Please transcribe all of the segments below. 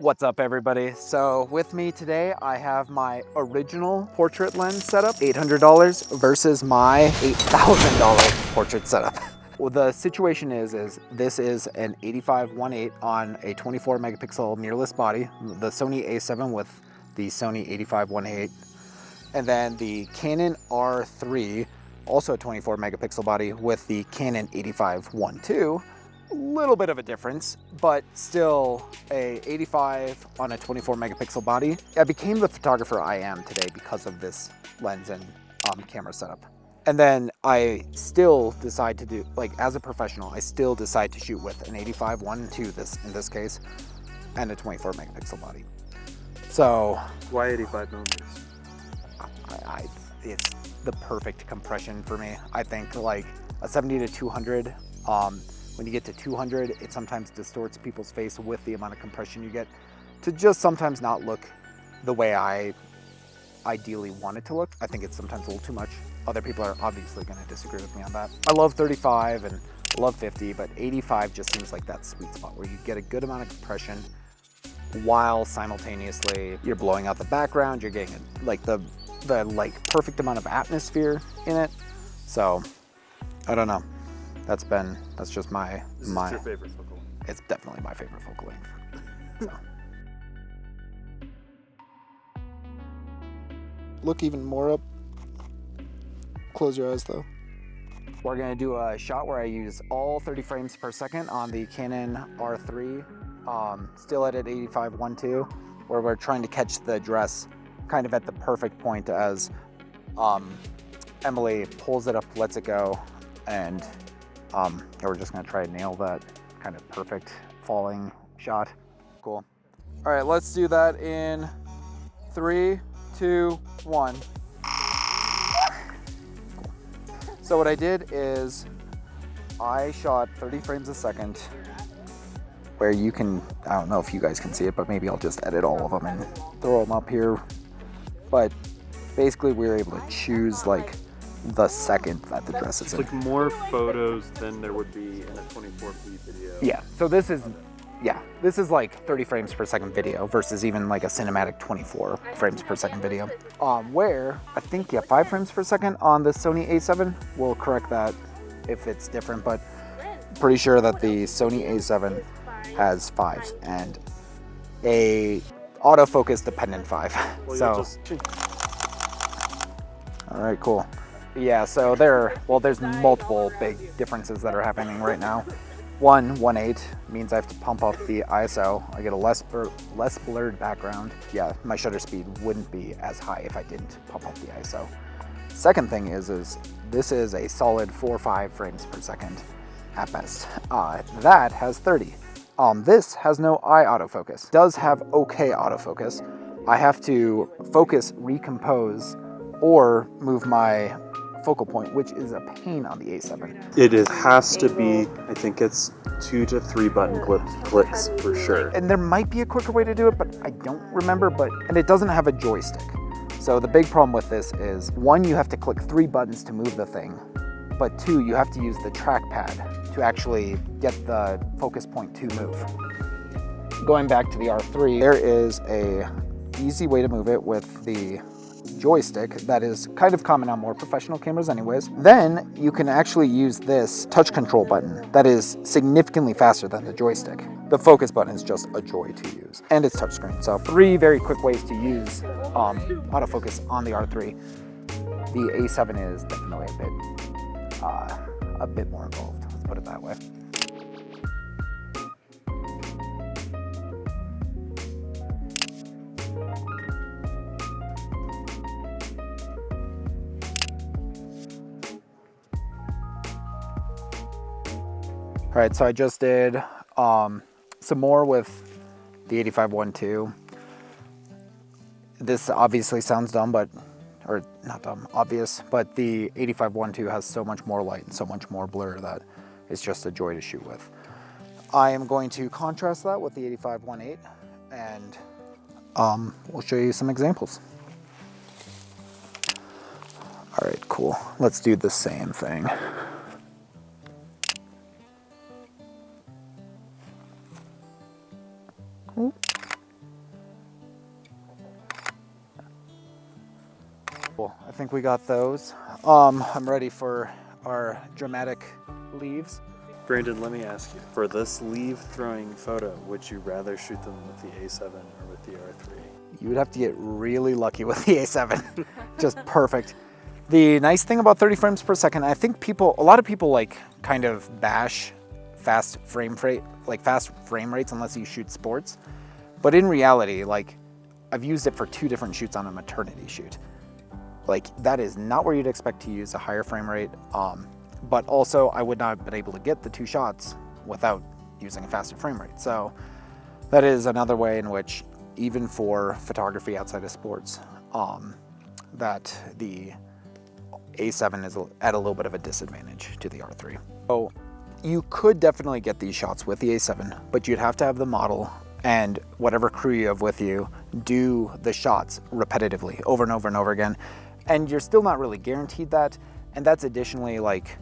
What's up, everybody? So with me today, I have my original portrait lens setup, $800 versus my $8,000 portrait setup. Well, the situation is this is an 85-1.8 on a 24 megapixel mirrorless body, the Sony A7 with the Sony 85-1.8, and then the Canon R3, also a 24 megapixel body with the Canon 85-1.2. A little bit of a difference, but still a 85 on a 24 megapixel body. I became the photographer I am today because of this lens and camera setup. And then I still decide to do, like, as a professional, I still decide to shoot with an 85-1.2 in this case, and a 24 megapixel body. So why 85 millimeters? It's the perfect compression for me. I think like a 70 to 200. When you get to 200, it sometimes distorts people's face with the amount of compression you get to just sometimes not look the way I ideally want it to look. I think it's sometimes a little too much. Other people are obviously going to disagree with me on that. I love 35 and love 50, but 85 just seems like that sweet spot where you get a good amount of compression while simultaneously you're blowing out the background, you're getting like the perfect amount of atmosphere in it. So I don't know. That's just my. This is your favorite focal length? It's definitely my favorite focal length. So. Look even more up. Close your eyes though. We're gonna do a shot where I use all 30 frames per second on the Canon R3, still at 85-1.2, where we're trying to catch the dress kind of at the perfect point as Emily pulls it up, lets it go, and we're just gonna try to nail that kind of perfect falling shot. Cool. All right, let's do that in 3, 2, 1. Cool. So what I did is I shot 30 frames a second where you can, I don't know if you guys can see it, but maybe I'll just edit all of them and throw them up here. But basically we were able to choose like the second that the dress is in. It's like more photos than there would be in a 24p video. Yeah, so this is like 30 frames per second video versus even like a cinematic 24 frames per second video. Where I think, 5 frames per second on the Sony A7. We'll correct that if it's different, but pretty sure that the Sony A7 has 5s and a autofocus dependent 5. Well, so, all right, cool. Yeah, so there's multiple big differences that are happening right now. 1.8 means I have to pump up the ISO. I get a less blurred background. Yeah, my shutter speed wouldn't be as high if I didn't pump up the ISO. Second thing is this is a solid 4 or 5 frames per second at best. That has 30. This has no eye autofocus. Does have okay autofocus. I have to focus, recompose, or move my focal point, which is a pain on the A7. It has to be, I think it's 2 to 3 button clicks for sure. And there might be a quicker way to do it, but I don't remember, and it doesn't have a joystick. So the big problem with this is, 1, you have to click 3 buttons to move the thing, but 2, you have to use the trackpad to actually get the focus point to move. Going back to the R3, there is a easy way to move it with the joystick that is kind of common on more professional cameras anyways. Then you can actually use this touch control button that is significantly faster than the joystick. The focus button is just a joy to use, and it's touchscreen. So 3 very quick ways to use autofocus on the R3. The A7 is definitely a bit more involved, let's put it that way. All right, so I just did some more with the 85-1.2. This obviously sounds dumb, or not dumb, obvious, but the 85-1.2 has so much more light and so much more blur that it's just a joy to shoot with. I am going to contrast that with the 85-1.8, and we'll show you some examples. All right, cool. Let's do the same thing. Cool. I think we got those. I'm ready for our dramatic leaves. Brandon, let me ask you, for this leaf throwing photo, would you rather shoot them with the A7 or with the R3? You would have to get really lucky with the A7. Just perfect. The nice thing about 30 frames per second, I think a lot of people like kind of bash fast frame rates unless you shoot sports. But in reality, like I've used it for 2 different shoots on a maternity shoot. Like that is not where you'd expect to use a higher frame rate. But also I would not have been able to get the 2 shots without using a faster frame rate. So that is another way in which, even for photography outside of sports, that the A7 is at a little bit of a disadvantage to the R3. So you could definitely get these shots with the A7, but you'd have to have the model and whatever crew you have with you do the shots repetitively over and over and over again. And you're still not really guaranteed that. And that's additionally like,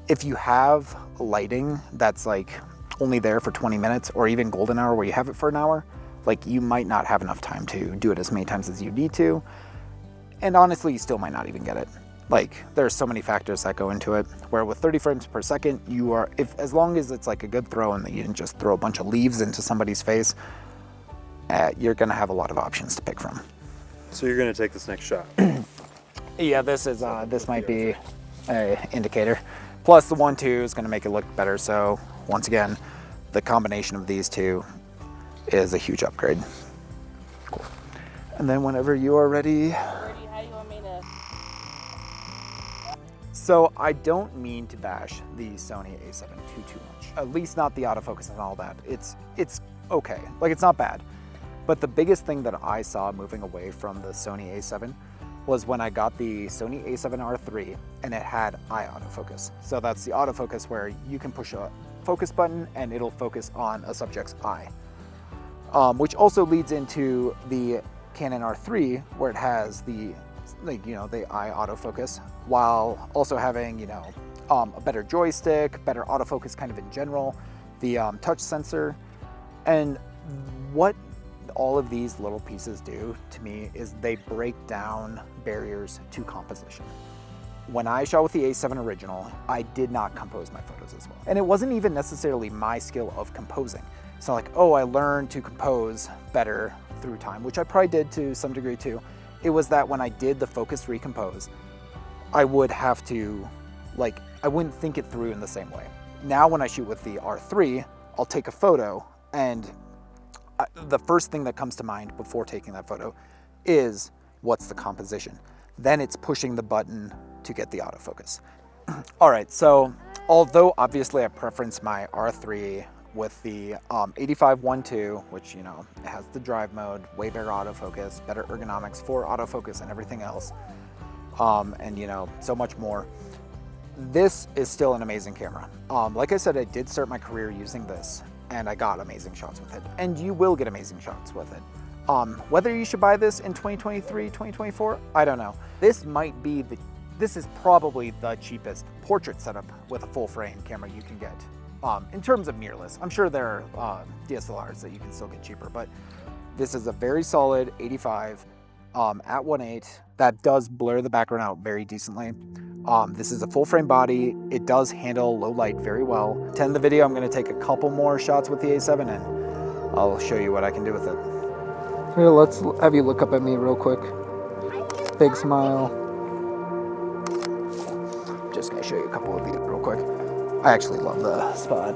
if you have lighting that's like only there for 20 minutes or even golden hour where you have it for an hour, like you might not have enough time to do it as many times as you need to. And honestly, you still might not even get it. Like there's so many factors that go into it, where with 30 frames per second, as long as it's like a good throw and that you didn't just throw a bunch of leaves into somebody's face, you're gonna have a lot of options to pick from. So you're gonna take this next shot? Yeah, this might be an indicator. Plus the 1.2 is gonna make it look better. So once again, the combination of these 2 is a huge upgrade. Cool. And then whenever you are ready. How do you want me to? So I don't mean to bash the Sony A7 too much. At least not the autofocus and all that. It's okay, like it's not bad. But the biggest thing that I saw moving away from the Sony A7 was when I got the Sony A7 R3 and it had eye autofocus. So that's the autofocus where you can push a focus button and it'll focus on a subject's eye. Which also leads into the Canon R3 where it has the eye autofocus, while also having, a better joystick, better autofocus kind of in general, the touch sensor. And what all of these little pieces do to me is they break down barriers to composition. When I shot with the A7 original, I did not compose my photos as well. And it wasn't even necessarily my skill of composing. It's not like, oh, I learned to compose better through time, which I probably did to some degree too. It was that when I did the focus recompose, I would have to, I wouldn't think it through in the same way. Now when I shoot with the R3, I'll take a photo and the first thing that comes to mind before taking that photo is what's the composition. Then it's pushing the button to get the autofocus. All right, so although obviously I preference my R3 with the 85-1.2, which, it has the drive mode, way better autofocus, better ergonomics for autofocus and everything else, and so much more. This is still an amazing camera. Like I said, I did start my career using this and I got amazing shots with it, and you will get amazing shots with it. Whether you should buy this in 2023, 2024, I don't know. This is probably the cheapest portrait setup with a full frame camera you can get. In terms of mirrorless, I'm sure there are DSLRs that you can still get cheaper, but this is a very solid 85 at 1.8 that does blur the background out very decently. This is a full frame body. It does handle low light very well. To end the video, I'm gonna take a couple more shots with the A7 and I'll show you what I can do with it. Here, let's have you look up at me real quick. Big smile. Just gonna show you a couple of these real quick. I actually love the spot.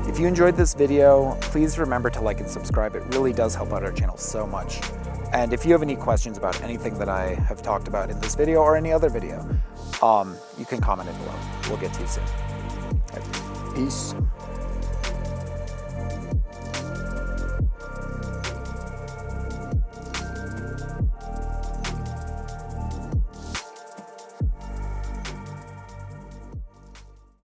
If you enjoyed this video, please remember to like and subscribe. It really does help out our channel so much. And if you have any questions about anything that I have talked about in this video or any other video, you can comment it below. We'll get to you soon. Peace.